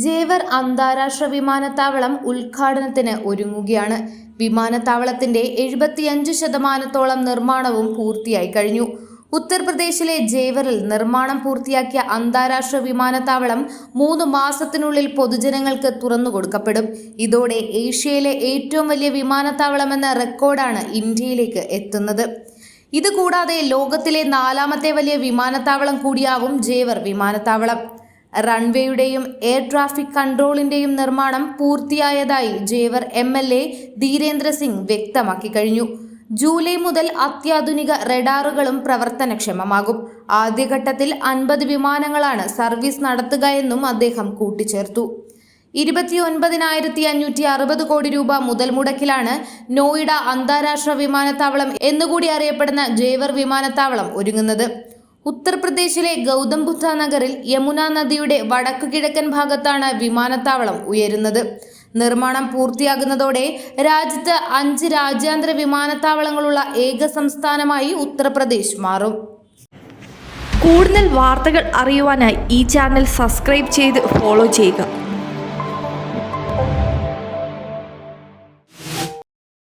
ജേവർ അന്താരാഷ്ട്ര വിമാനത്താവളം ഉദ്ഘാടനത്തിന് ഒരുങ്ങുകയാണ്. വിമാനത്താവളത്തിന്റെ 75% നിർമ്മാണവും പൂർത്തിയായി കഴിഞ്ഞു. ഉത്തർപ്രദേശിലെ ജേവറിൽ നിർമ്മാണം പൂർത്തിയാക്കിയ അന്താരാഷ്ട്ര വിമാനത്താവളം 3 മാസത്തിനുള്ളിൽ പൊതുജനങ്ങൾക്ക് തുറന്നുകൊടുക്കപ്പെടും. ഇതോടെ ഏഷ്യയിലെ ഏറ്റവും വലിയ വിമാനത്താവളമെന്ന റെക്കോർഡാണ് ഇന്ത്യയിലേക്ക് എത്തുന്നത്. ഇതുകൂടാതെ ലോകത്തിലെ 4ാമത്തെ വലിയ വിമാനത്താവളം കൂടിയാവും ജേവർ വിമാനത്താവളം. റൺവേയുടെയും എയർ ട്രാഫിക് കൺട്രോളിന്റെയും നിർമ്മാണം പൂർത്തിയായതായി ജേവർ MLA ധീരേന്ദ്ര സിംഗ് വ്യക്തമാക്കി കഴിഞ്ഞു. ജൂലൈ മുതൽ അത്യാധുനിക റഡാറുകളും പ്രവർത്തനക്ഷമമാകും. ആദ്യഘട്ടത്തിൽ 50 വിമാനങ്ങളാണ് സർവീസ് നടത്തുക എന്നും അദ്ദേഹം കൂട്ടിച്ചേർത്തു. 29,560 കോടി രൂപ മുതൽ മുടക്കിലാണ് നോയിഡ അന്താരാഷ്ട്ര വിമാനത്താവളം എന്നുകൂടി അറിയപ്പെടുന്ന ജേവർ വിമാനത്താവളം ഒരുങ്ങുന്നത്. ഉത്തർപ്രദേശിലെ ഗൗതം ബുദ്ധ നഗറിൽ യമുന നദിയുടെ വടക്കു കിഴക്കൻ ഭാഗത്താണ് വിമാനത്താവളം ഉയരുന്നത്. നിർമ്മാണം പൂർത്തിയാകുന്നതോടെ രാജ്യത്ത് 5 രാജ്യാന്തര വിമാനത്താവളങ്ങളുള്ള ഏക സംസ്ഥാനമായി ഉത്തർപ്രദേശ് മാറും. കൂടുതൽ വാർത്തകൾ അറിയുവാനായി ഈ ചാനൽ സബ്സ്ക്രൈബ് ചെയ്ത് ഫോളോ ചെയ്യുക.